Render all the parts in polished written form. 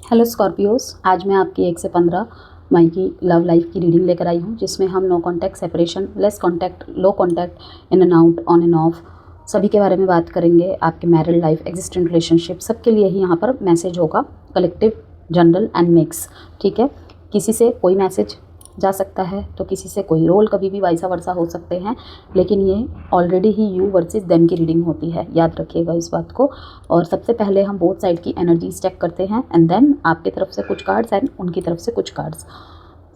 Hello Scorpios, आज मैं आपकी 1 से 15 मई की लव लाइफ की रीडिंग लेकर आई हूँ, जिसमें हम no contact, separation, less contact, low contact, in and out, on and off सभी के बारे में बात करेंगे। आपके मैरिड लाइफ, एग्जिस्टेंट रिलेशनशिप सबके लिए ही यहाँ पर मैसेज होगा, कलेक्टिव, जनरल एंड मिक्स। ठीक है, किसी से कोई मैसेज जा सकता है तो किसी से कोई। रोल कभी भी वाइसा वर्सा हो सकते हैं, लेकिन ये already he you versus them की रीडिंग होती है, याद रखिएगा इस बात को। और सबसे पहले हम बोथ साइड की एनर्जीज चेक करते हैं एंड देन आपकी तरफ से कुछ कार्ड्स एंड उनकी तरफ से कुछ कार्ड्स।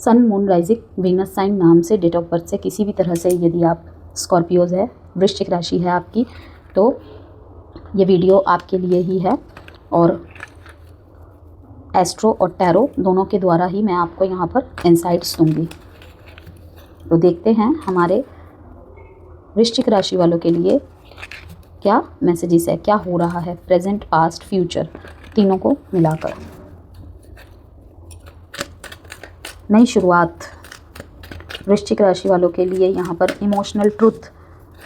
सन, मून, राइजिंग, वीनस साइन नाम से, डेट ऑफ बर्थ से, किसी भी तरह से यदि आप स्कॉर्पियोज है, वृश्चिक राशि है आपकी, तो ये वीडियो आपके लिए ही है। और एस्ट्रो और टैरो दोनों के द्वारा ही मैं आपको यहाँ पर इंसाइट्स दूंगी। तो देखते हैं हमारे वृश्चिक राशि वालों के लिए क्या मैसेजेस है, क्या हो रहा है, प्रेजेंट, पास्ट, फ्यूचर, तीनों को मिलाकर। नई शुरुआत वृश्चिक राशि वालों के लिए यहाँ पर इमोशनल ट्रुथ,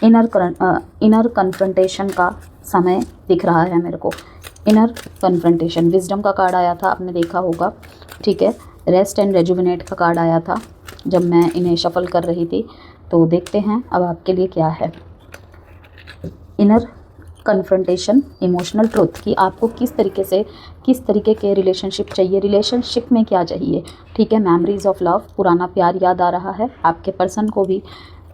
इनर कन्फ्रंटेशन का समय दिख रहा है मेरे को। इनर कन्फ्रंटेशन, विजडम का कार्ड आया था, आपने देखा होगा। ठीक है, रेस्ट एंड रेजुविनेट का कार्ड आया था जब मैं इन्हें शफल कर रही थी। तो देखते हैं अब आपके लिए क्या है। इनर कन्फ्रंटेशन, इमोशनल ट्रुथ कि आपको किस तरीके के रिलेशनशिप चाहिए, रिलेशनशिप में क्या चाहिए। ठीक है, मेमोरीज ऑफ लव, पुराना प्यार याद आ रहा है, आपके पर्सन को भी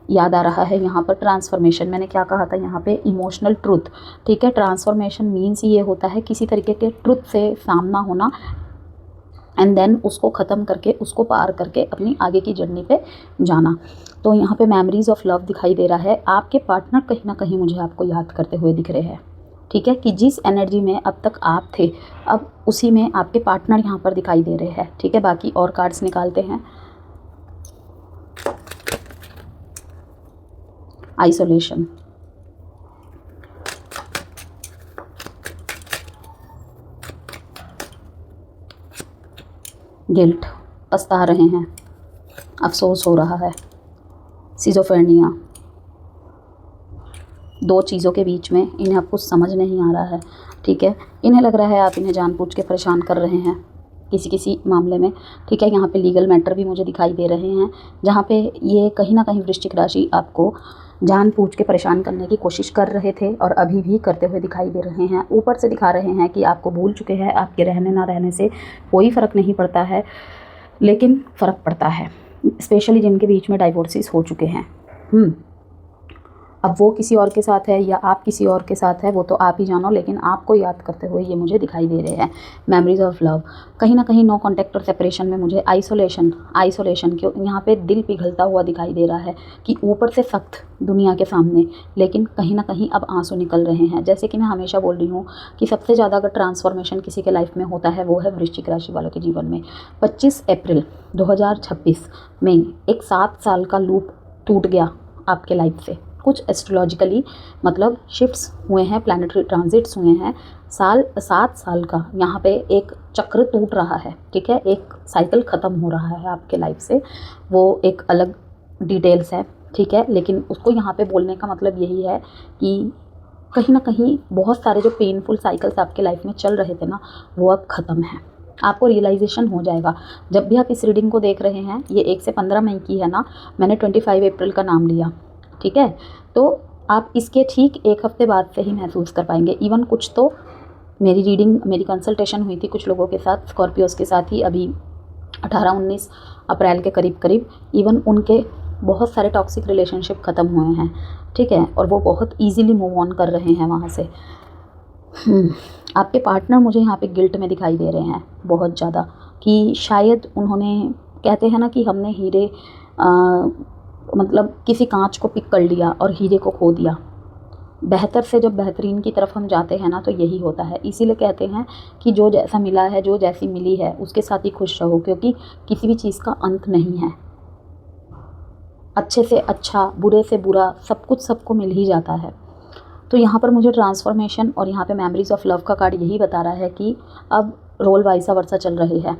याद आ रहा है। यहाँ पर ट्रांसफॉर्मेशन, मैंने क्या कहा था यहाँ पे, इमोशनल ट्रुथ। ठीक है, ट्रांसफॉर्मेशन मीन्स ये होता है किसी तरीके के ट्रुथ से सामना होना एंड देन उसको ख़त्म करके, उसको पार करके अपनी आगे की जर्नी पे जाना। तो यहाँ पे मेमोरीज ऑफ लव दिखाई दे रहा है। आपके पार्टनर कहीं ना कहीं मुझे आपको याद करते हुए दिख रहे हैं। ठीक है, कि जिस एनर्जी में अब तक आप थे, अब उसी में आपके पार्टनर यहाँ पर दिखाई दे रहे हैं। ठीक है, बाकी और कार्ड्स निकालते हैं। आइसोलेशन, गिल्ट, पछता रहे हैं, अफसोस हो रहा है, सिजोफ्रेनिया, दो चीज़ों के बीच में इन्हें अब कुछ समझ नहीं आ रहा है। ठीक है, इन्हें लग रहा है आप इन्हें जानबूझ के परेशान कर रहे हैं किसी मामले में। ठीक है, यहाँ पे लीगल मैटर भी मुझे दिखाई दे रहे हैं, जहाँ पे ये कहीं ना कहीं वृश्चिक राशि आपको जानबूझ के परेशान करने की कोशिश कर रहे थे और अभी भी करते हुए दिखाई दे रहे हैं। ऊपर से दिखा रहे हैं कि आपको भूल चुके हैं, आपके रहने ना रहने से कोई फ़र्क नहीं पड़ता है, लेकिन फ़र्क पड़ता है स्पेशली जिनके बीच में डाइवोर्सेस हो चुके हैं। अब वो किसी और के साथ है या आप किसी और के साथ है, वो तो आप ही जानो, लेकिन आपको याद करते हुए ये मुझे दिखाई दे रहे हैं। मेमोरीज ऑफ लव, कहीं ना कहीं नो कांटेक्ट और सेपरेशन में मुझे आइसोलेशन क्यों यहाँ पे दिल पिघलता हुआ दिखाई दे रहा है कि ऊपर से सख्त दुनिया के सामने, लेकिन कहीं ना कहीं अब आंसू निकल रहे हैं। जैसे कि मैं हमेशा बोल रही हूँ कि सबसे ज़्यादा अगर ट्रांसफॉर्मेशन किसी के लाइफ में होता है वो है वृश्चिक राशि वालों के जीवन में। 25 अप्रैल 2026 में एक 7 साल का लूप टूट गया आपके लाइफ से। कुछ एस्ट्रोलॉजिकली मतलब शिफ्ट्स हुए हैं, प्लैनेटरी ट्रांजिट्स हुए हैं। 7 साल का यहाँ पे एक चक्र टूट रहा है। ठीक है, एक साइकिल ख़त्म हो रहा है आपके लाइफ से, वो एक अलग डिटेल्स है। ठीक है, लेकिन उसको यहाँ पे बोलने का मतलब यही है कि कहीं ना कहीं बहुत सारे जो पेनफुल साइकिल्स आपके लाइफ में चल रहे थे ना, वो अब ख़त्म है। आपको रियलाइजेशन हो जाएगा जब भी आप इस रीडिंग को देख रहे हैं। ये 1 से 15 मई की है ना, मैंने 25 अप्रैल का नाम लिया। ठीक है, तो आप इसके ठीक एक हफ्ते बाद से ही महसूस कर पाएंगे। इवन कुछ तो मेरी कंसल्टेशन हुई थी कुछ लोगों के साथ, स्कॉर्पियोज के साथ ही, अभी 18-19 अप्रैल के करीब इवन उनके बहुत सारे टॉक्सिक रिलेशनशिप ख़त्म हुए हैं। ठीक है, और वो बहुत ईजीली मूव ऑन कर रहे हैं वहाँ से। आपके पार्टनर मुझे यहाँ पे गिल्ट में दिखाई दे रहे हैं बहुत ज़्यादा, कि शायद उन्होंने, कहते हैं ना कि हमने हीरे मतलब किसी कांच को पिक कर लिया और हीरे को खो दिया। बेहतर से जब बेहतरीन की तरफ हम जाते हैं ना, तो यही होता है। इसीलिए कहते हैं कि जो जैसा मिला है, जो जैसी मिली है, उसके साथ ही खुश रहो, क्योंकि किसी भी चीज़ का अंत नहीं है। अच्छे से अच्छा, बुरे से बुरा, सब कुछ सबको मिल ही जाता है। तो यहाँ पर मुझे ट्रांसफॉर्मेशन और यहाँ पे मेमोरीज ऑफ लव का कार्ड यही बता रहा है कि अब रोल वाइसा वर्सा चल रही है।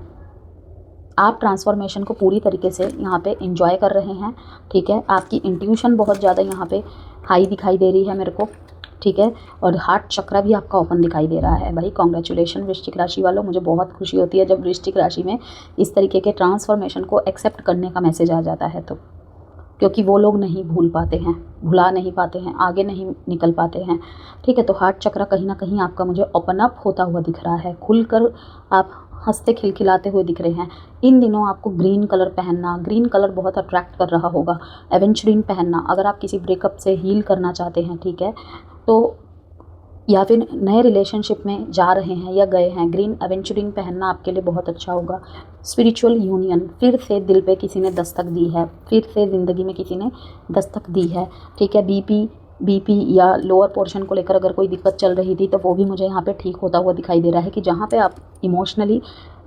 आप ट्रांसफॉर्मेशन को पूरी तरीके से यहाँ पे एंजॉय कर रहे हैं। ठीक है, आपकी इंट्यूशन बहुत ज़्यादा यहाँ पे हाई दिखाई दे रही है मेरे को। ठीक है। और हार्ट चक्रा भी आपका ओपन दिखाई दे रहा है भाई। कॉन्ग्रेचुलेशन वृश्चिक राशि वालों, मुझे बहुत खुशी होती है जब वृश्चिक राशि में इस तरीके के ट्रांसफॉर्मेशन को एक्सेप्ट करने का मैसेज आ जाता है, तो क्योंकि वो लोग नहीं भूल पाते हैं, भुला नहीं पाते हैं, आगे नहीं निकल पाते हैं, ठीक है। तो हार्ट चक्र कहीं ना कहीं आपका मुझे ओपन अप होता हुआ दिख रहा है, खुलकर आप हंसते खिलखिलाते हुए दिख रहे हैं। इन दिनों आपको ग्रीन कलर पहनना, ग्रीन कलर बहुत अट्रैक्ट कर रहा होगा। एवेंचुरिन पहनना, अगर आप किसी ब्रेकअप से हील करना चाहते हैं, ठीक है, तो या फिर नए रिलेशनशिप में जा रहे हैं या गए हैं, ग्रीन एवेंचुरिन पहनना आपके लिए बहुत अच्छा होगा। स्पिरिचुअल यूनियन, फिर से दिल पे किसी ने दस्तक दी है, फिर से ज़िंदगी में किसी ने दस्तक दी है, ठीक है। बीपी या लोअर पोर्शन को लेकर अगर कोई दिक्कत चल रही थी तो वो भी मुझे यहाँ पे ठीक होता हुआ दिखाई दे रहा है कि जहाँ पे आप इमोशनली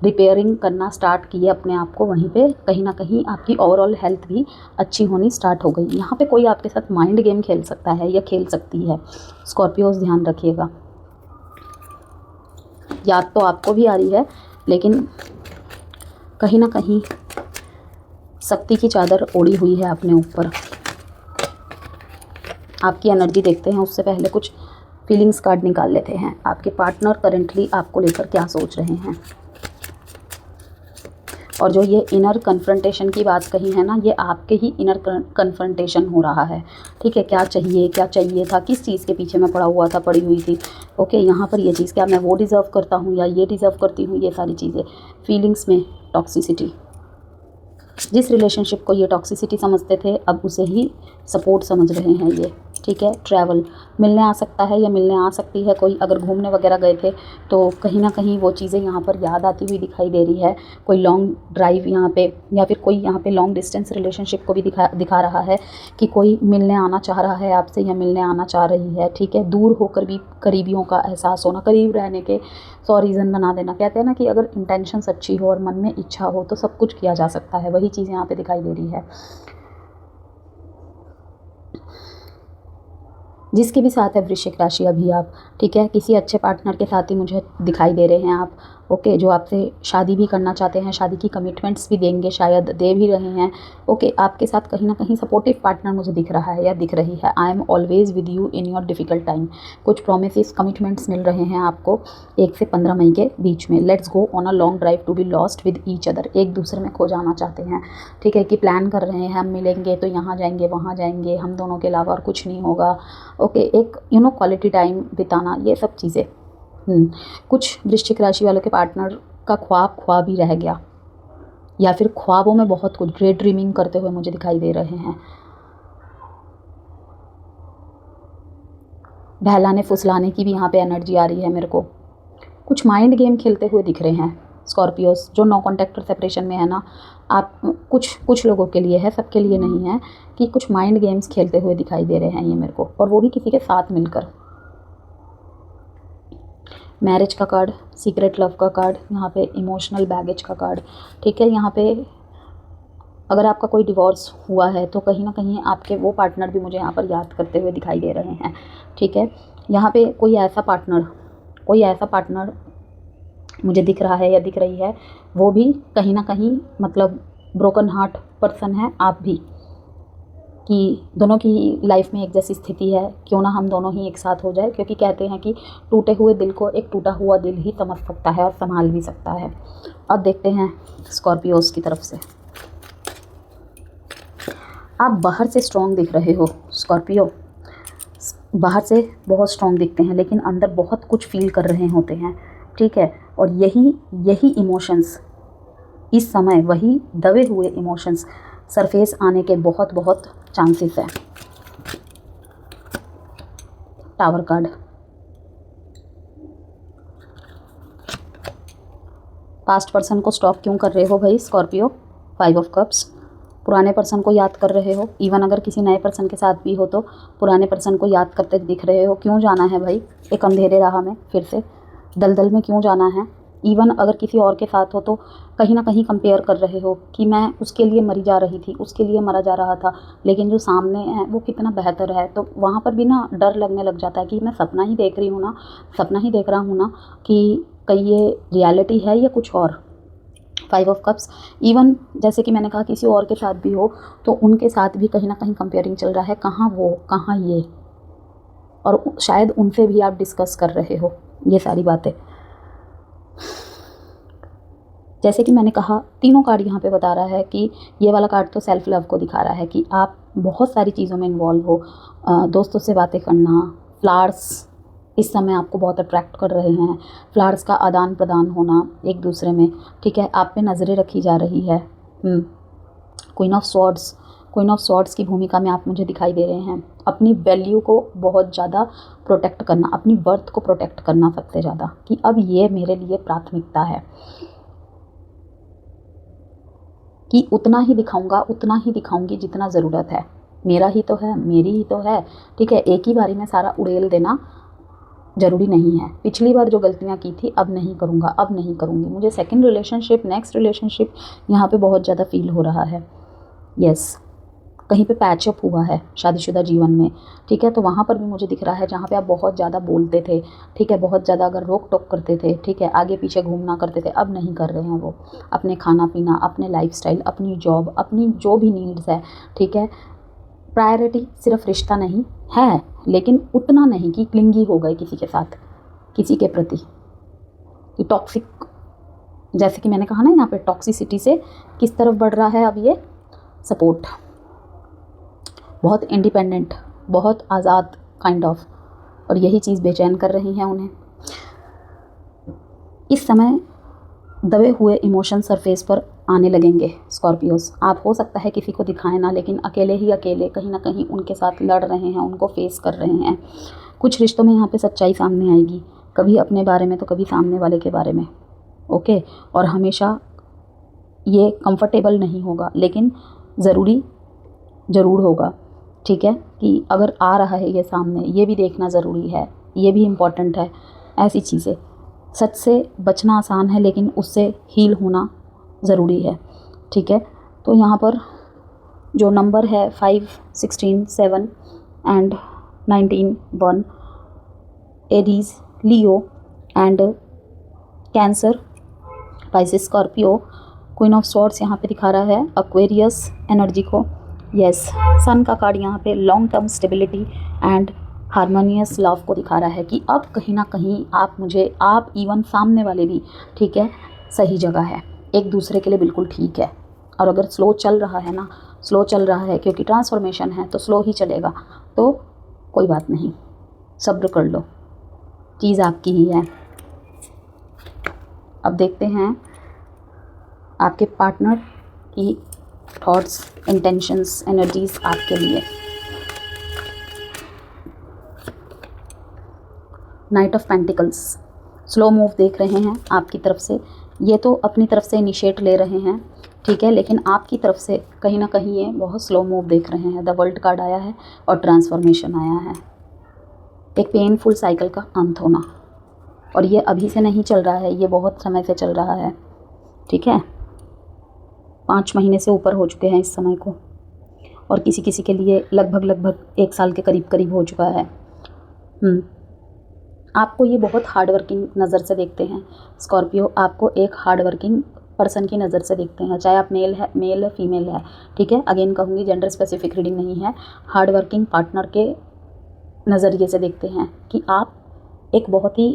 रिपेयरिंग करना स्टार्ट किए अपने आप को, वहीं पे कहीं ना कहीं आपकी ओवरऑल हेल्थ भी अच्छी होनी स्टार्ट हो गई। यहाँ पे कोई आपके साथ माइंड गेम खेल सकता है या खेल सकती है, स्कॉर्पियोज ध्यान रखिएगा। याद तो आपको भी आ रही है, लेकिन कहीं ना कहीं शक्ति की चादर ओढ़ी हुई है अपने ऊपर। आपकी एनर्जी देखते हैं, उससे पहले कुछ फीलिंग्स कार्ड निकाल लेते हैं। आपके पार्टनर करेंटली आपको लेकर क्या सोच रहे हैं, और जो ये इनर कन्फ्रंटेशन की बात कही है ना, ये आपके ही इनर कन्फ्रंटेशन हो रहा है, ठीक है। क्या चाहिए था, किस चीज़ के पीछे मैं पड़ी हुई थी, ओके। यहाँ पर ये चीज़, क्या मैं वो डिज़र्व करता हूँ या ये डिज़र्व करती हूँ, ये सारी चीज़ें। फीलिंग्स में टॉक्सिसिटी, जिस रिलेशनशिप को ये टॉक्सिसिटी समझते थे अब उसे ही सपोर्ट समझ रहे हैं ये, ठीक है। ट्रैवल, मिलने आ सकता है या मिलने आ सकती है कोई, अगर घूमने वगैरह गए थे तो कहीं ना कहीं वो चीज़ें यहाँ पर याद आती हुई दिखाई दे रही है। कोई लॉन्ग ड्राइव यहाँ पे, या फिर कोई यहाँ पे लॉन्ग डिस्टेंस रिलेशनशिप को भी दिखा रहा है कि कोई मिलने आना चाह रहा है आपसे या मिलने आना चाह रही है, ठीक है। दूर होकर भी करीबियों का एहसास होना, करीब रहने के 100 रीज़न बना देना। कहते हैं ना कि अगर इंटेंशंस अच्छी हो और मन में इच्छा हो तो सब कुछ किया जा सकता है, वही चीज़ यहाँ पे दिखाई दे रही है। जिसके भी साथ है वृश्चिक राशि अभी आप, ठीक है, किसी अच्छे पार्टनर के साथ ही मुझे दिखाई दे रहे हैं आप, ओके। जो आपसे शादी भी करना चाहते हैं, शादी की कमिटमेंट्स भी देंगे, शायद दे भी रहे हैं, ओके। आपके साथ कहीं ना कहीं सपोर्टिव पार्टनर मुझे दिख रहा है या दिख रही है। I am always with you in your difficult time, कुछ प्रोमिस कमिटमेंट्स मिल रहे हैं आपको 1 से 15 मई के बीच में। Let's go on a long drive to be lost with each other, एक दूसरे में खो जाना चाहते हैं, ठीक है, कि प्लान कर रहे हैं हम मिलेंगे तो यहाँ जाएंगे वहाँ जाएंगे, हम दोनों के अलावा और कुछ नहीं होगा, ओके। एक क्वालिटी टाइम बिताना, ये सब चीज़ें। कुछ वृश्चिक राशि वालों के पार्टनर का ख्वाब ही रह गया, या फिर ख्वाबों में बहुत कुछ ग्रेट ड्रीमिंग करते हुए मुझे दिखाई दे रहे हैं। बहलाने फुसलाने की भी यहाँ पे एनर्जी आ रही है मेरे को। कुछ माइंड गेम खेलते हुए दिख रहे हैं स्कॉर्पियोस, जो नो कॉन्टैक्ट और सेपरेशन में है ना, आप कुछ लोगों के लिए है, सबके लिए नहीं है, कि कुछ माइंड गेम्स खेलते हुए दिखाई दे रहे हैं ये मेरे को, और वो भी किसी के साथ मिलकर। मैरिज का कार्ड, सीक्रेट लव का कार्ड, यहाँ पे इमोशनल बैगेज का कार्ड, ठीक है। यहाँ पे अगर आपका कोई डिवोर्स हुआ है तो कहीं ना कहीं आपके वो पार्टनर भी मुझे यहाँ पर याद करते हुए दिखाई दे रहे हैं, ठीक है। यहाँ पे कोई ऐसा पार्टनर मुझे दिख रहा है या दिख रही है, वो भी कहीं ना कहीं मतलब ब्रोकन हार्ट पर्सन है आप भी, कि दोनों की लाइफ में एक जैसी स्थिति है, क्यों ना हम दोनों ही एक साथ हो जाए, क्योंकि कहते हैं कि टूटे हुए दिल को एक टूटा हुआ दिल ही समझ सकता है और संभाल भी सकता है। अब देखते हैं स्कॉर्पियोस की तरफ से। आप बाहर से स्ट्रॉन्ग दिख रहे हो स्कॉर्पियो, बाहर से बहुत स्ट्रॉन्ग दिखते हैं लेकिन अंदर बहुत कुछ फील कर रहे होते हैं, ठीक है। और यही इमोशंस इस समय, वही दबे हुए इमोशंस सरफेस आने के बहुत चांसेस है। टावर कार्ड, पास्ट पर्सन को स्टॉप क्यों कर रहे हो भाई स्कॉर्पियो? 5 ऑफ कप्स, पुराने पर्सन को याद कर रहे हो। इवन अगर किसी नए पर्सन के साथ भी हो तो पुराने पर्सन को याद करते दिख रहे हो। क्यों जाना है भाई एक अंधेरे राह में, फिर से दलदल में क्यों जाना है? इवन अगर किसी और के साथ हो तो कहीं ना कहीं कंपेयर कर रहे हो कि मैं उसके लिए मरी जा रही थी, उसके लिए मरा जा रहा था, लेकिन जो सामने है वो कितना बेहतर है। तो वहाँ पर भी ना डर लगने लग जाता है कि मैं सपना ही देख रही हूँ ना, सपना ही देख रहा हूँ ना, कि कहीं ये रियलिटी है या कुछ और। 5 ऑफ कप्स, इवन जैसे कि मैंने कहा किसी और के साथ भी हो तो उनके साथ भी कहीं ना कहीं कंपेयरिंग चल रहा है, कहाँ वो कहाँ ये। और शायद उनसे भी आप डिस्कस कर रहे हो ये सारी बातें। जैसे कि मैंने कहा, तीनों कार्ड यहाँ पे बता रहा है कि ये वाला कार्ड तो सेल्फ लव को दिखा रहा है कि आप बहुत सारी चीज़ों में इन्वॉल्व हो। दोस्तों से बातें करना, फ्लावर्स इस समय आपको बहुत अट्रैक्ट कर रहे हैं, फ्लावर्स का आदान प्रदान होना एक दूसरे में, ठीक है। आप पे नज़रें रखी जा रही है। क्वीन ऑफ स्वॉर्ड्स की भूमिका में आप मुझे दिखाई दे रहे हैं। अपनी वैल्यू को बहुत ज़्यादा प्रोटेक्ट करना, अपनी वर्थ को प्रोटेक्ट करना सबसे ज़्यादा, कि अब ये मेरे लिए प्राथमिकता है कि उतना ही दिखाऊंगा, उतना ही दिखाऊंगी जितना ज़रूरत है। मेरा ही तो है, मेरी ही तो है, ठीक है। एक ही बारी में सारा उड़ेल देना ज़रूरी नहीं है। पिछली बार जो गलतियाँ की थी अब नहीं करूँगा, अब नहीं करूँगी। मुझे सेकंड रिलेशनशिप, नेक्स्ट रिलेशनशिप यहाँ पे बहुत ज़्यादा फील हो रहा है। यस, कहीं पे पैचअप हुआ है शादीशुदा जीवन में, ठीक है। तो वहाँ पर भी मुझे दिख रहा है जहाँ पे आप बहुत ज़्यादा बोलते थे, ठीक है, बहुत ज़्यादा अगर रोक टोक करते थे, ठीक है, आगे पीछे घूमना करते थे, अब नहीं कर रहे हैं वो। अपने खाना पीना, अपने लाइफस्टाइल, अपनी जॉब, अपनी जो भी नीड्स है, ठीक है। प्रायोरिटी सिर्फ रिश्ता नहीं है, लेकिन उतना नहीं कि क्लिंगी हो गए किसी के साथ, किसी के प्रति, कि टॉक्सिक, जैसे कि मैंने कहा ना, यहाँ पे टॉक्सिसिटी से किस तरफ बढ़ रहा है अब ये सपोर्ट। बहुत इंडिपेंडेंट, बहुत आज़ाद काइंड ऑफ, और यही चीज़ बेचैन कर रही है उन्हें। इस समय दबे हुए इमोशन सरफेस पर आने लगेंगे स्कॉर्पियोस। आप हो सकता है किसी को दिखाएं ना, लेकिन अकेले ही अकेले कहीं ना कहीं उनके साथ लड़ रहे हैं, उनको फेस कर रहे हैं। कुछ रिश्तों में यहाँ पे सच्चाई सामने आएगी, कभी अपने बारे में तो कभी सामने वाले के बारे में, ओके। और हमेशा ये कंफर्टेबल नहीं होगा, लेकिन ज़रूरी ज़रूर होगा, ठीक है। कि अगर आ रहा है ये सामने, ये भी देखना ज़रूरी है, ये भी इम्पॉर्टेंट है। ऐसी चीज़ें, सच से बचना आसान है, लेकिन उससे हील होना ज़रूरी है, ठीक है। तो यहाँ पर जो नंबर है 5, 16, 7 and 19, 1, Aries, Leo and cancer, Pisces, Scorpio, queen of swords यहाँ पे दिखा रहा है एक्वेरियस एनर्जी को। यस, सन का कार्ड यहाँ पे long term stability and harmonious love को दिखा रहा है कि अब कहीं ना कहीं आप मुझे, आप इवन सामने वाले भी, ठीक है, सही जगह है, एक दूसरे के लिए बिल्कुल ठीक है। और अगर स्लो चल रहा है ना, स्लो चल रहा है क्योंकि ट्रांसफॉर्मेशन है, तो स्लो ही चलेगा, तो कोई बात नहीं, सब्र कर लो, चीज़ आपकी ही है। अब देखते हैं आपके पार्टनर की थॉट्स, इंटेंशंस, एनर्जीज आपके लिए। Night of pentacles, slow move देख रहे हैं आपकी तरफ से। ये तो अपनी तरफ से इनिशिएट ले रहे हैं, ठीक है, लेकिन आपकी तरफ से कहीं ना कहीं ये बहुत स्लो मूव देख रहे हैं। द वर्ल्ड कार्ड आया है और ट्रांसफॉर्मेशन आया है, एक पेनफुल साइकिल का अंत होना। और ये अभी से नहीं चल रहा है, ये बहुत समय से चल रहा है, ठीक है। 5 महीने से ऊपर हो चुके हैं इस समय को, और किसी किसी के लिए लगभग 1 साल के करीब हो चुका है। आपको ये बहुत हार्ड वर्किंग नज़र से देखते हैं स्कॉर्पियो, आपको एक हार्ड वर्किंग पर्सन की नज़र से देखते हैं, चाहे आप मेल है फीमेल है, ठीक है। अगेन कहूँगी, जेंडर स्पेसिफिक रीडिंग नहीं है, हार्ड वर्किंग पार्टनर के नज़रिए से देखते हैं कि आप एक बहुत ही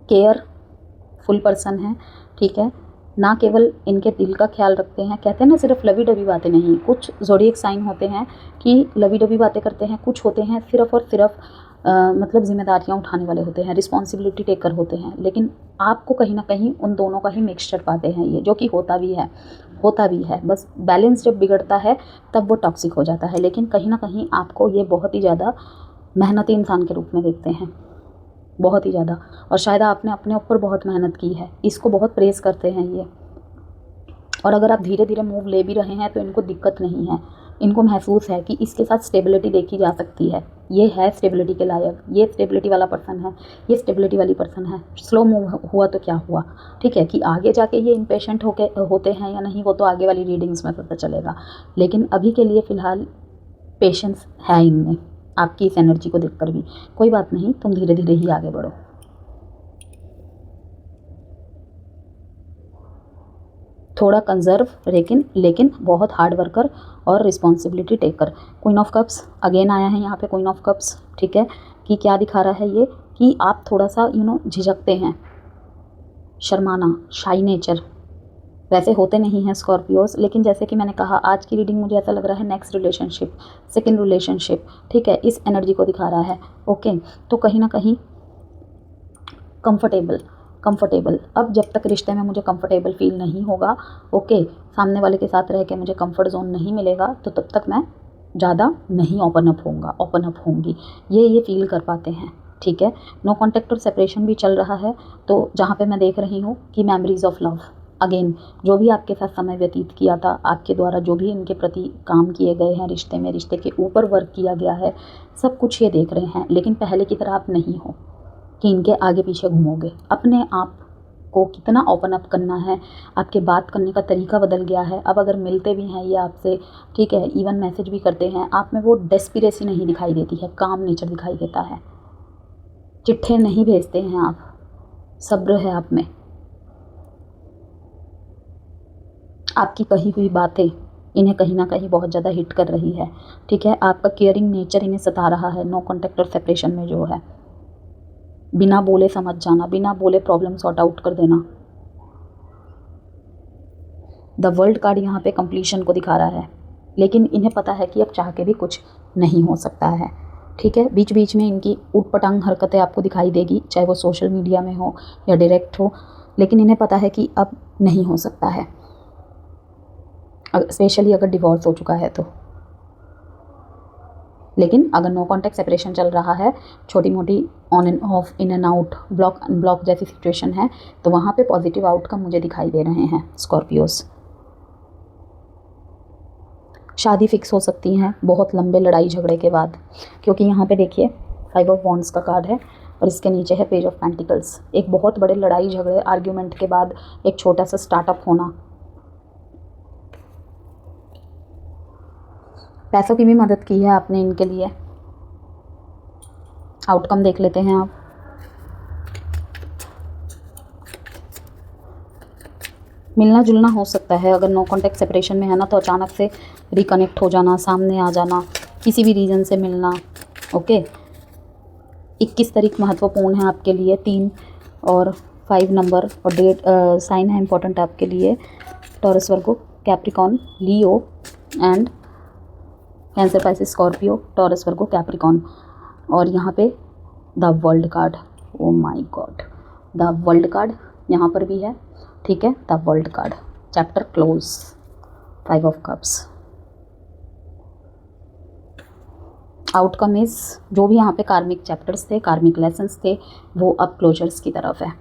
केयरफुल पर्सन हैं, ठीक है। ना केवल इनके दिल का ख्याल रखते हैं, कहते हैं ना सिर्फ लवी डबी बातें नहीं, कुछ ज़ोडिएक साइन होते हैं कि लवी डबी बातें करते हैं, कुछ होते हैं सिर्फ़ और सिर्फ मतलब जिम्मेदारियाँ उठाने वाले होते हैं, रिस्पॉन्सिबिलिटी टेकर होते हैं। लेकिन आपको कहीं ना कहीं उन दोनों का ही मिक्सचर पाते हैं ये, जो कि होता भी है। बस बैलेंस जब बिगड़ता है तब वो टॉक्सिक हो जाता है। लेकिन कहीं ना कहीं आपको ये बहुत ही ज़्यादा मेहनती इंसान के रूप में देखते हैं, बहुत ही ज़्यादा। और शायद आपने अपने ऊपर बहुत मेहनत की है, इसको बहुत प्रेस करते हैं ये। और अगर आप धीरे धीरे मूव ले भी रहे हैं तो इनको दिक्कत नहीं है, इनको महसूस है कि इसके साथ स्टेबिलिटी देखी जा सकती है, ये है स्टेबिलिटी के लायक, ये स्टेबिलिटी वाला पर्सन है, ये स्टेबिलिटी वाली पर्सन है। स्लो मूव हुआ तो क्या हुआ, ठीक है। कि आगे जाके ये इम्पेशेंट होते हैं या नहीं, वो तो आगे वाली रीडिंग्स में पता चलेगा। लेकिन अभी के लिए फ़िलहाल पेशेंस है इनमें, आपकी इस एनर्जी को देखकर भी। कोई बात नहीं, तुम धीरे धीरे ही आगे बढ़ो। थोड़ा कंजर्व, लेकिन बहुत हार्ड वर्कर और responsibility taker. Queen of cups again आया है यहाँ पे, क्वीन ऑफ कप्स, ठीक है। कि क्या दिखा रहा है ये, कि आप थोड़ा सा झिझकते हैं, शर्माना, शाई नेचर वैसे होते नहीं हैं स्कॉर्पियोज। लेकिन जैसे कि मैंने कहा, आज की रीडिंग मुझे ऐसा लग रहा है नेक्स्ट रिलेशनशिप, सेकंड रिलेशनशिप, ठीक है, इस एनर्जी को दिखा रहा है। ओके, तो कहीं ना कहीं कंफर्टेबल अब जब तक रिश्ते में मुझे कंफर्टेबल फील नहीं होगा, ओके, सामने वाले के साथ रह के मुझे कंफर्ट जोन नहीं मिलेगा, तो तब तक मैं ज़्यादा नहीं ओपन अप होंगी, ये फील कर पाते हैं, ठीक है। नो कॉन्टैक्ट और सेपरेशन भी चल रहा है, तो जहाँ पे मैं देख रही हूँ कि मेमोरीज ऑफ लव, अगेन जो भी आपके साथ समय व्यतीत किया था, आपके द्वारा जो भी इनके प्रति काम किए गए हैं रिश्ते में, रिश्ते के ऊपर वर्क किया गया है, सब कुछ ये देख रहे हैं। लेकिन पहले की तरह आप नहीं हो कि इनके आगे पीछे घूमोगे। अपने आप को कितना ओपन अप करना है, आपके बात करने का तरीका बदल गया है। अब अगर मिलते भी हैं ये आपसे, ठीक है, इवन मैसेज भी करते हैं, आप में वो डेस्पिरेसी नहीं दिखाई देती है, काम नेचर दिखाई देता है। चिट्ठे नहीं भेजते हैं आप, सब्र है आप में। आपकी कही हुई बातें इन्हें कहीं ना कहीं बहुत ज़्यादा हिट कर रही है, ठीक है। आपका केयरिंग नेचर इन्हें सता रहा है। नो कॉन्टैक्ट और सेपरेशन में जो है, बिना बोले समझ जाना, बिना बोले प्रॉब्लम सॉर्ट आउट कर देना। द वर्ल्ड कार्ड यहाँ पे कंप्लीशन को दिखा रहा है, लेकिन इन्हें पता है कि अब चाह के भी कुछ नहीं हो सकता है, ठीक है। बीच बीच में इनकी ऊटपटांग हरकतें आपको दिखाई देगी, चाहे वो सोशल मीडिया में हो या डायरेक्ट हो, लेकिन इन्हें पता है कि अब नहीं हो सकता है, स्पेशली अगर डिवोर्स हो चुका है तो। लेकिन अगर नो कॉन्टैक्ट सेपरेशन चल रहा है, छोटी मोटी on and of, in and out, block unblock जैसी सिचुएशन है, तो वहाँ पे पॉजिटिव आउटकम मुझे दिखाई दे रहे हैं स्कॉर्पियोस। शादी फिक्स हो सकती हैं बहुत लंबे लड़ाई झगड़े के बाद, क्योंकि यहाँ पे देखिए 5 ऑफ वॉन्ड्स का कार्ड है और इसके नीचे है पेज ऑफ पेंटिकल्स। एक बहुत बड़े लड़ाई झगड़े, आर्ग्यूमेंट के बाद एक छोटा सा स्टार्टअप होना। पैसों की भी मदद की है आपने इनके लिए। आउटकम देख लेते हैं आप। मिलना जुलना हो सकता है, अगर नो कॉन्टैक्ट सेपरेशन में है ना, तो अचानक से रिकनेक्ट हो जाना, सामने आ जाना, किसी भी रीज़न से मिलना। ओके, 21 तारीख महत्वपूर्ण है आपके लिए, 3 और 5 नंबर और डेट साइन है इम्पोर्टेंट आपके लिए। Taurus, Virgo, Capricorn, Leo and cancer, Pisces, Scorpio, taurus, Virgo, Capricorn. और यहाँ पे the world card, oh my God, the world card यहाँ पर भी है, ठीक है। The world card, chapter close, 5 of cups. Outcome is, जो भी यहाँ पे कार्मिक चैप्टर्स थे, कार्मिक लेसन्स थे, वो अब क्लोजर्स की तरफ है,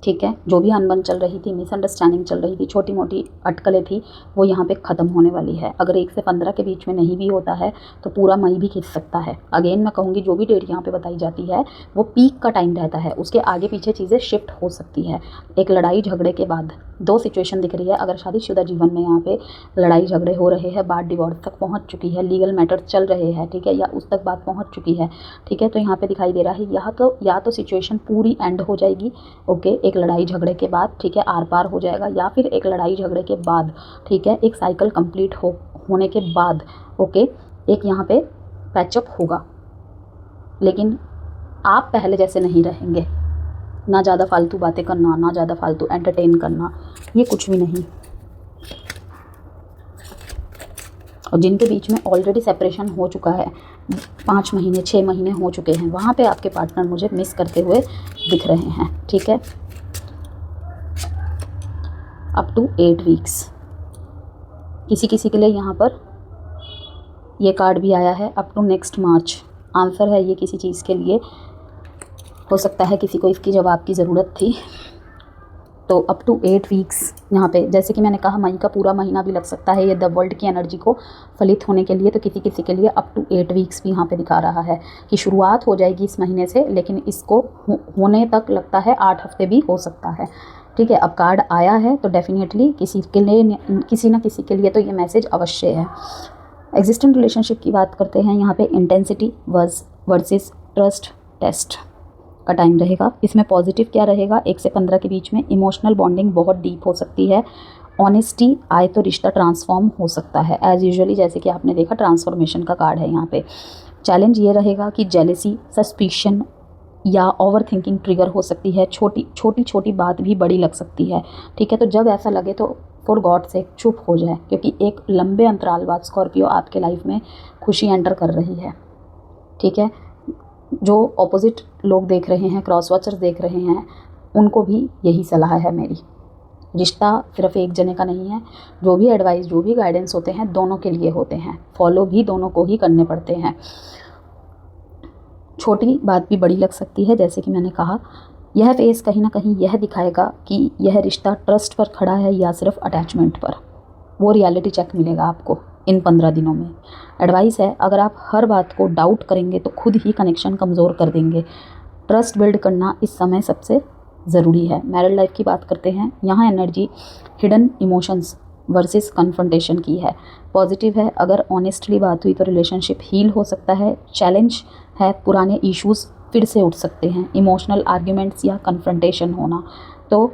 ठीक है। जो भी अनबन चल रही थी, मिसअंडरस्टैंडिंग चल रही थी, छोटी मोटी अटकलें थी, वो यहाँ पे ख़त्म होने वाली है। अगर 1 से 15 के बीच में नहीं भी होता है तो पूरा मई भी खिंच सकता है। अगेन मैं कहूँगी, जो भी डेट यहाँ पे बताई जाती है वो पीक का टाइम रहता है, उसके आगे पीछे चीज़ें शिफ्ट हो सकती है। एक लड़ाई झगड़े के बाद 2 सिचुएशन दिख रही है। अगर शादीशुदा जीवन में यहाँ पे लड़ाई झगड़े हो रहे हैं, बात डिवोर्स तक पहुँच चुकी है, लीगल मैटर चल रहे हैं, ठीक है, या उस तक बात पहुँच चुकी है, ठीक है, तो यहाँ पे दिखाई दे रहा है या तो सिचुएशन पूरी एंड हो जाएगी, ओके, एक लड़ाई झगड़े के बाद, ठीक है, आर पार हो जाएगा, या फिर एक लड़ाई झगड़े के बाद, ठीक है, एक साइकिल कंप्लीट होने के बाद, ओके, एक यहाँ पे पैचअप होगा। लेकिन आप पहले जैसे नहीं रहेंगे, ना ज़्यादा फालतू बातें करना, ना ज़्यादा फालतू एंटरटेन करना, ये कुछ भी नहीं। और जिनके बीच में ऑलरेडी सेपरेशन हो चुका है, 5 महीने 6 महीने हो चुके हैं, वहाँ पे आपके पार्टनर मुझे मिस करते हुए दिख रहे हैं, ठीक है। अप टू 8 वीक्स किसी के लिए यहाँ पर ये कार्ड भी आया है, up to next March. Answer है ये किसी चीज़ के लिए, हो सकता है किसी को इसकी जवाब की ज़रूरत थी। तो अप टू 8 वीक्स यहाँ पे, जैसे कि मैंने कहा, मई का पूरा महीना भी लग सकता है ये द वर्ल्ड की एनर्जी को फलित होने के लिए। तो किसी के लिए अप टू 8 वीक्स भी यहाँ पे दिखा रहा है कि शुरुआत हो जाएगी इस महीने से, लेकिन इसको होने तक लगता है 8 हफ्ते भी हो सकता है, ठीक है। अब कार्ड आया है तो डेफिनेटली किसी ना किसी के लिए तो ये मैसेज अवश्य है। एग्जिस्टेंट रिलेशनशिप की बात करते हैं, यहाँ पे इंटेंसिटी वर्सेस ट्रस्ट टेस्ट का टाइम रहेगा। इसमें पॉजिटिव क्या रहेगा, 1 से 15 के बीच में इमोशनल बॉन्डिंग बहुत डीप हो सकती है। ऑनेस्टी आए तो रिश्ता ट्रांसफॉर्म हो सकता है, एज़ यूजुअली, जैसे कि आपने देखा ट्रांसफॉर्मेशन का कार्ड है यहाँ पे। चैलेंज ये रहेगा कि जेलेसी, सस्पिशन या ओवर थिंकिंग ट्रिगर हो सकती है। छोटी बात भी बड़ी लग सकती है, ठीक है। तो जब ऐसा लगे तो फॉर गॉड से चुप हो जाए, क्योंकि एक लंबे अंतराल बाद स्कॉर्पियो आपके लाइफ में खुशी एंटर कर रही है, ठीक है। जो ऑपोजिट लोग देख रहे हैं, क्रॉस वॉचर्स देख रहे हैं, उनको भी यही सलाह है मेरी। रिश्ता सिर्फ एक जने का नहीं है। जो भी एडवाइस, जो भी गाइडेंस होते हैं, दोनों के लिए होते हैं। फॉलो भी दोनों को ही करने पड़ते हैं। छोटी बात भी बड़ी लग सकती है, जैसे कि मैंने कहा। यह फेस कहीं ना कहीं यह दिखाएगा कि यह रिश्ता ट्रस्ट पर खड़ा है या सिर्फ अटैचमेंट पर। वो रियलिटी चेक मिलेगा आपको इन 15 दिनों में। एडवाइस है, अगर आप हर बात को डाउट करेंगे तो खुद ही कनेक्शन कमज़ोर कर देंगे। ट्रस्ट बिल्ड करना इस समय सबसे ज़रूरी है। मैरिड लाइफ की बात करते हैं। यहाँ energy hidden emotions versus confrontation की है। पॉजिटिव है, अगर ऑनेस्टली बात हुई तो रिलेशनशिप हील हो सकता है। चैलेंज है, पुराने इश्यूज़ फिर से उठ सकते हैं। इमोशनल आर्ग्यूमेंट्स या कन्फ्रंटेशन होना। तो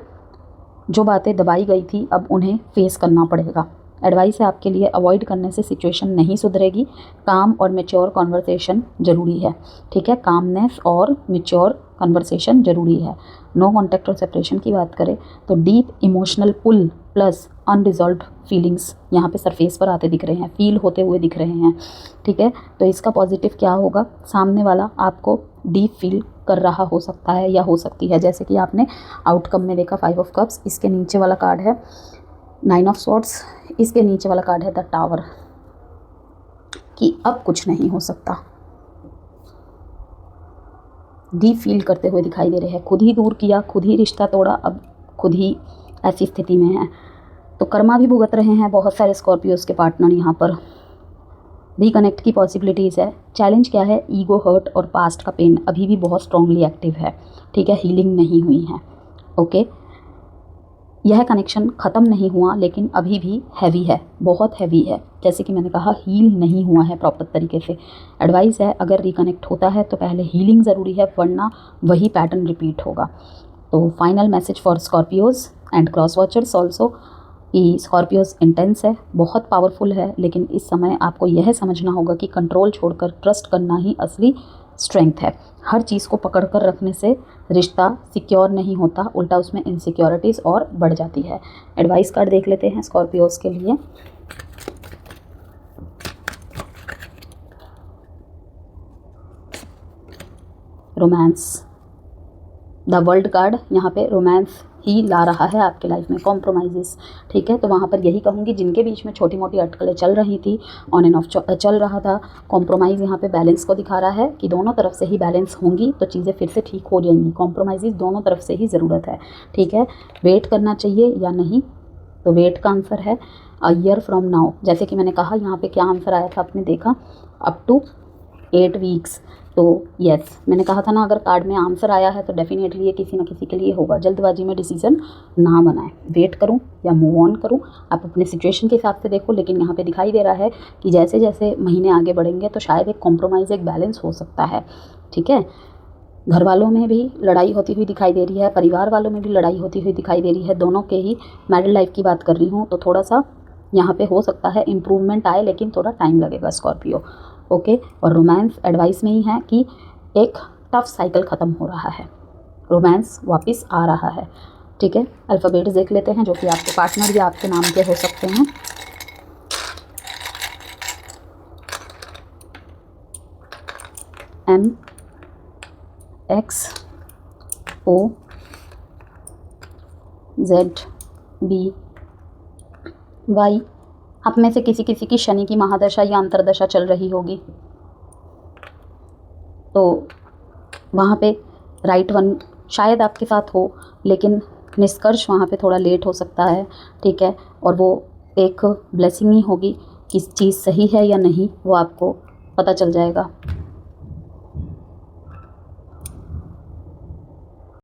जो बातें दबाई गई थी अब उन्हें फेस करना पड़ेगा। एडवाइस है आपके लिए, अवॉइड करने से सिचुएशन नहीं सुधरेगी। काम और मैच्योर कॉन्वर्सेशन ज़रूरी है, ठीक है। कामनेस और मैच्योर कन्वर्सेशन ज़रूरी है। नो कॉन्टैक्ट और सेपरेशन की बात करें तो डीप इमोशनल पुल प्लस अनरिजॉल्व्ड फीलिंग्स यहाँ पे सरफेस पर आते दिख रहे हैं, फील होते हुए दिख रहे हैं, ठीक है। तो इसका पॉजिटिव क्या होगा, सामने वाला आपको डीप फील कर रहा हो सकता है या हो सकती है, जैसे कि आपने आउटकम में देखा 5 ऑफ कप्स। इसके नीचे वाला कार्ड है 9 ऑफ स्वॉर्ड्स, इसके नीचे वाला कार्ड है द टावर, कि अब कुछ नहीं हो सकता। डीप फील करते हुए दिखाई दे रहे हैं। खुद ही दूर किया, खुद ही रिश्ता तोड़ा, अब खुद ही ऐसी स्थिति में है। तो कर्मा भी भुगत रहे हैं बहुत सारे स्कॉर्पियोज के पार्टनर यहाँ पर। रिकनेक्ट की पॉसिबिलिटीज़ है। चैलेंज क्या है, ईगो हर्ट और पास्ट का पेन अभी भी बहुत स्ट्रांगली एक्टिव है, ठीक है। हीलिंग नहीं हुई है, ओके। यह कनेक्शन ख़त्म नहीं हुआ लेकिन अभी भी हैवी है, बहुत हैवी है। जैसे कि मैंने कहा, हील नहीं हुआ है प्रॉपर तरीके से। एडवाइस है, अगर रिकनेक्ट होता है तो पहले हीलिंग ज़रूरी है, वरना वही पैटर्न रिपीट होगा। तो final message for Scorpios and cross watchers also, कि स्कॉर्पियोज इंटेंस है, बहुत पावरफुल है, लेकिन इस समय आपको यह समझना होगा कि कंट्रोल छोड़कर ट्रस्ट करना ही असली स्ट्रेंथ है। हर चीज़ को पकड़ कर रखने से रिश्ता सिक्योर नहीं होता, उल्टा उसमें इनसिक्योरिटीज़ और बढ़ जाती है। एडवाइस कार्ड देख लेते हैं स्कॉर्पियोज के लिए। रोमांस, द वर्ल्ड कार्ड यहाँ पे रोमांस ही ला रहा है आपके लाइफ में, कॉम्प्रोमाइज़ेस, ठीक है। तो वहाँ पर यही कहूँगी, जिनके बीच में छोटी मोटी अटकलें चल रही थी, ऑन एंड ऑफ चल रहा था, कॉम्प्रोमाइज़ यहाँ पे बैलेंस को दिखा रहा है कि दोनों तरफ से ही बैलेंस होंगी तो चीज़ें फिर से ठीक हो जाएंगी। कॉम्प्रोमाइज़ दोनों तरफ से ही ज़रूरत है, ठीक है। वेट करना चाहिए या नहीं, तो वेट का आंसर है अ ईयर फ्रॉम नाउ। जैसे कि मैंने कहा, यहाँ पे क्या आंसर आया था आपने देखा, अप टू 8 वीक्स। तो यस, मैंने कहा था ना, अगर कार्ड में आंसर आया है तो डेफिनेटली ये किसी न किसी के लिए होगा। जल्दबाजी में डिसीजन ना बनाएं। वेट करूं या मूव ऑन करूं, आप अपने सिचुएशन के हिसाब से देखो। लेकिन यहाँ पे दिखाई दे रहा है कि जैसे जैसे महीने आगे बढ़ेंगे तो शायद एक कॉम्प्रोमाइज़, एक बैलेंस हो सकता है, ठीक है। घर वालों में भी लड़ाई होती हुई दिखाई दे रही है, परिवार वालों में भी लड़ाई होती हुई दिखाई दे रही है, दोनों के ही। मैरिड लाइफ की बात कर रही हूँ तो थोड़ा सा यहाँ पे हो सकता है इम्प्रूवमेंट आए, लेकिन थोड़ा टाइम लगेगा स्कॉर्पियो, ओके। और रोमांस एडवाइस में ही है कि एक टफ साइकिल ख़त्म हो रहा है, रोमांस वापस आ रहा है, ठीक है। अल्फ़ाबेट्स देख लेते हैं जो कि आपके पार्टनर या आपके नाम के हो सकते हैं। M X O Z B Y। आप में से किसी किसी की शनि की महादशा या अंतरदशा चल रही होगी, तो वहाँ पे राइट वन शायद आपके साथ हो, लेकिन निष्कर्ष वहाँ पे थोड़ा लेट हो सकता है, ठीक है। और वो एक ब्लेसिंग ही होगी, किस चीज़ सही है या नहीं वो आपको पता चल जाएगा।